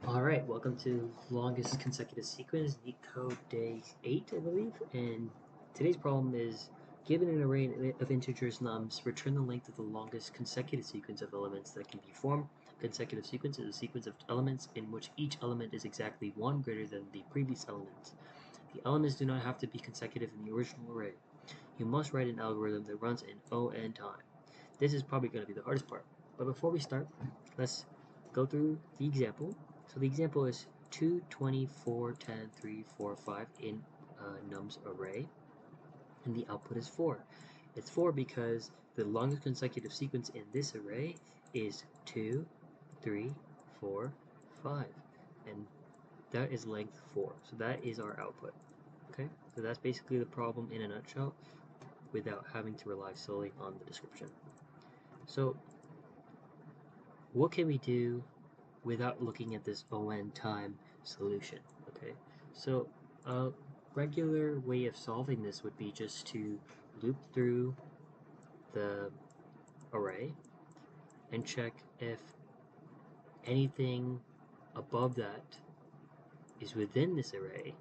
Alright, welcome to longest consecutive sequence, NeetCode day 8, I believe. And today's problem is, given an array of integers nums, return the length of the longest consecutive sequence of elements that can be formed. Consecutive sequence is a sequence of elements in which each element is exactly 1 greater than the previous element. The elements do not have to be consecutive in the original array. You must write an algorithm that runs in O(n) time. This is probably going to be the hardest part. But before we start, let's go through the example. So the example is 2, 20, 4, 10, 3, 4, 5 in nums array, and the output is 4. It's 4 because the longest consecutive sequence in this array is 2, 3, 4, 5, and that is length 4. So that is our output. Okay, so that's basically the problem in a nutshell without having to rely solely on the description. So what can we do without looking at this O(n) time solution? Okay, so a regular way of solving this would be just to loop through the array and check if anything above that is within this array,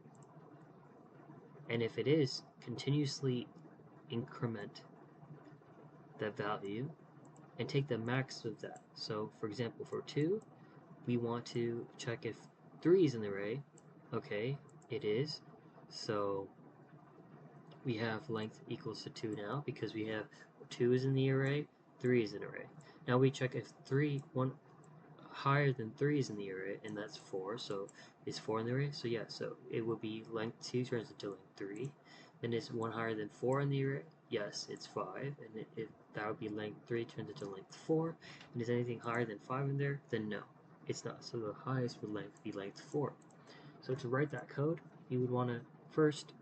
and if it is, continuously increment that value and take the max of that. So for example, for 2, we want to check if 3 is in the array. Okay, it is. So we have length equals to 2 now because we have 2 is in the array, 3 is in the array. Now we check if 1 higher than 3 is in the array, and that's 4. So is 4 in the array? So yeah, so it would be length 2 turns into length 3. Then is 1 higher than 4 in the array? Yes, it's 5, and that would be length 3 turns into length 4. And is anything higher than 5 in there? Then no, it's not. So the highest would be length 4. So to write that code, you would want to first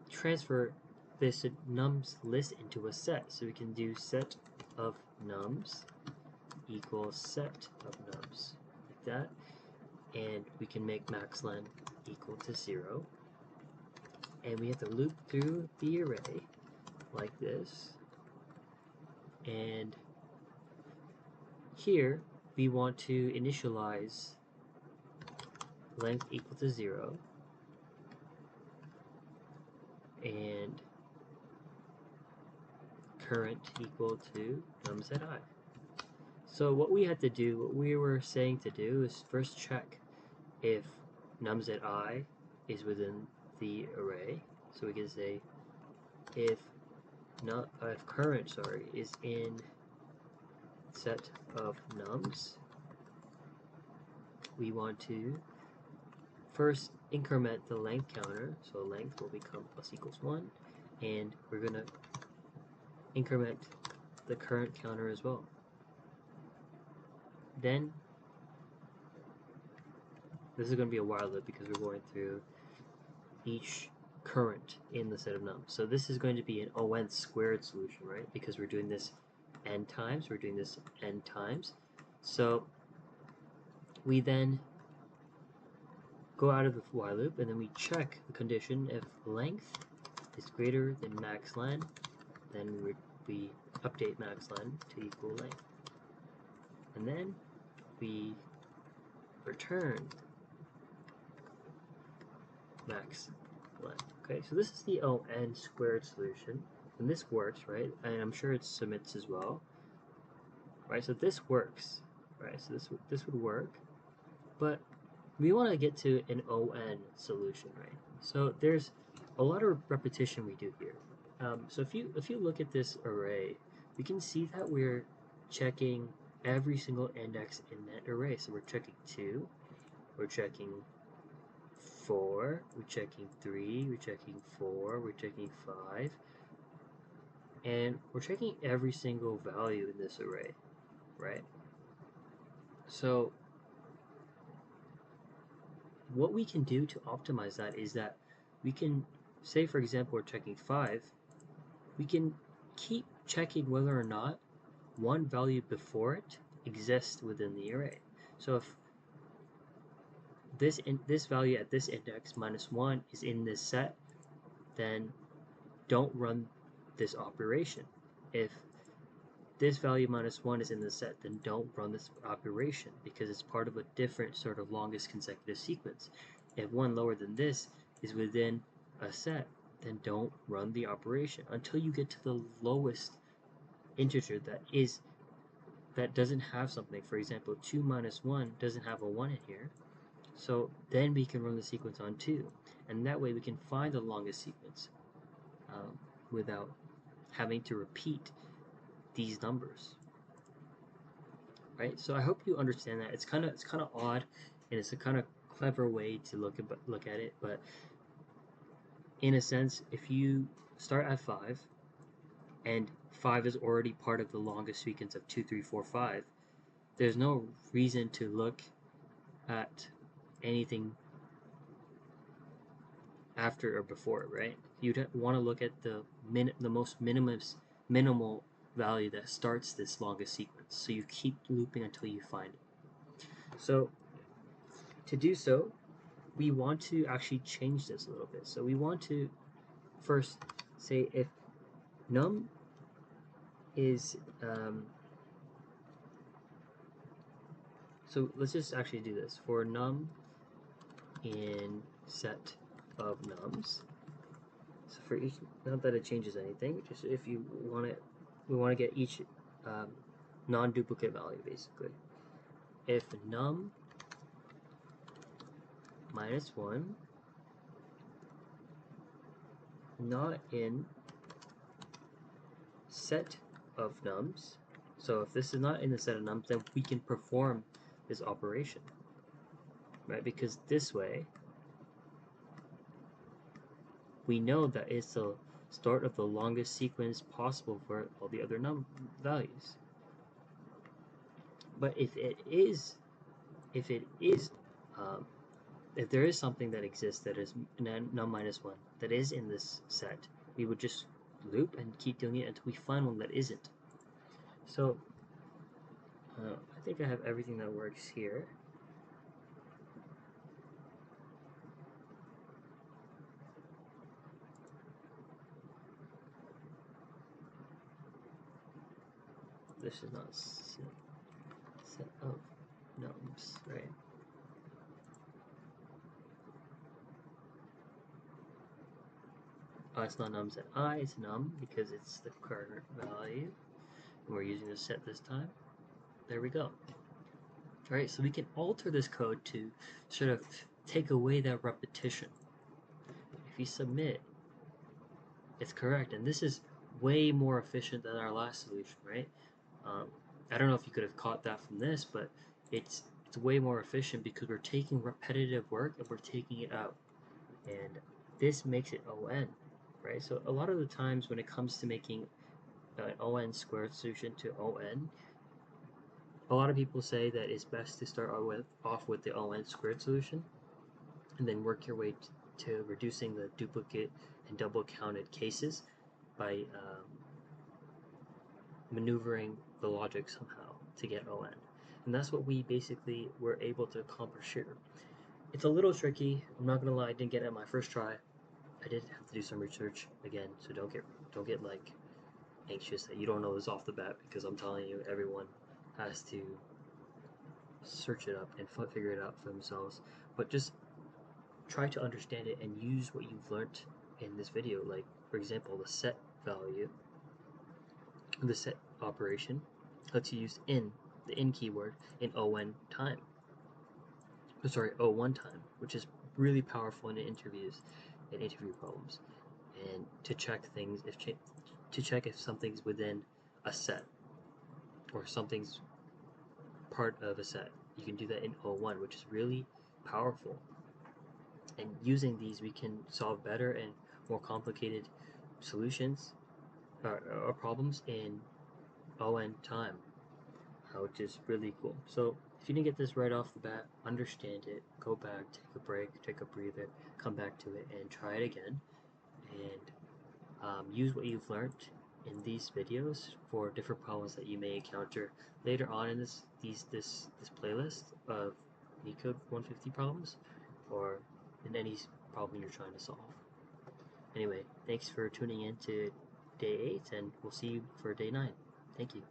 transfer this nums list into a set. So we can do set of nums equals set of nums, like that. And we can make max_len equal to 0. And we have to loop through the array like this. And here we want to initialize length equal to 0 and current equal to nums at I. So what we had to do, what we were saying to do, is first check if nums at I is within the array. So we can say if current is in set of nums, we want to first increment the length counter. So length will become plus equals 1, and we're going to increment the current counter as well. Then this is going to be a while loop because we're going through each current in the set of nums. So this is going to be an O(n) squared solution, right? Because we're doing this n times, we're doing this n times. So we then go out of the while loop and then we check the condition. If length is greater than max_len, then we update max_len to equal length. And then we return max_len. Okay, so this is the O(n) squared solution, and this works, right? And I'm sure it submits as well, right? So this works, right? So this would work, but we want to get to an O(n) solution, right? So there's a lot of repetition we do here. So if you look at this array, we can see that we're checking every single index in that array. So we're checking 2, we're checking 4, we're checking 3, we're checking 4, we're checking 5, and we're checking every single value in this array, right? So what we can do to optimize that is that we can say, for example, we're checking 5, we can keep checking whether or not one value before it exists within the array. So if this value at this index -1 is in this set, then don't run this operation. If this value minus 1 is in the set, then don't run this operation because it's part of a different sort of longest consecutive sequence. If one lower than this is within a set, then don't run the operation until you get to the lowest integer that doesn't have something. For example, 2 minus 1 doesn't have a 1 in here. So then we can run the sequence on 2. And that way we can find the longest sequence without having to repeat these numbers. Right? So I hope you understand that. It's kind of odd, and it's a kind of clever way to look at it. But in a sense, if you start at 5, and 5 is already part of the longest sequence of 2, 3, 4, 5, there's no reason to look at anything after or before it, right? You'd want to look at the most minimal value that starts this longest sequence. So you keep looping until you find it. So to do so, we want to actually change this a little bit. So we want to first say if num is so let's just actually do this for num in set of nums. So for each, not that it changes anything, just if you want it, we want to get each non-duplicate value basically. If num minus 1 not in set of nums, so if this is not in the set of nums, then we can perform this operation, right? Because this way we know that it's the start of the longest sequence possible for all the other num values. But if there is something that exists that is num minus 1 that is in this set, we would just loop and keep doing it until we find one that isn't. So I think I have everything that works here. This is not set of nums, right? It's not num set I, it's num because it's the current value. And we're using the set this time. There we go. Alright, so we can alter this code to sort of take away that repetition. If you submit, it's correct, and this is way more efficient than our last solution, right? I don't know if you could have caught that from this, but it's way more efficient because we're taking repetitive work and we're taking it out, and this makes it ON, right? So a lot of the times when it comes to making an ON squared solution to ON, a lot of people say that it's best to start off with the ON squared solution and then work your way to reducing the duplicate and double counted cases by maneuvering the logic somehow to get ON. And that's what we basically were able to accomplish here. It's a little tricky. I'm not gonna lie, I didn't get it on my first try. I did have to do some research again, so don't get like anxious that you don't know this off the bat, because I'm telling you, everyone has to search it up and figure it out for themselves. But just try to understand it and use what you've learned in this video. Like, for example, the set value, the set operation lets you use the in keyword in ON time. Sorry, O1 time, which is really powerful in interviews and interview problems, and to check things, to check if something's within a set or something's part of a set. You can do that in O1, which is really powerful. And using these, we can solve better and more complicated solutions or problems in ON time, which is really cool. So if you didn't get this right off the bat, understand it, go back, take a break, take a breather, come back to it, and try it again. And use what you've learned in these videos for different problems that you may encounter later on in this playlist of NeetCode 150 problems, or in any problem you're trying to solve. Anyway, thanks for tuning in to day 8, and we'll see you for day 9. Thank you.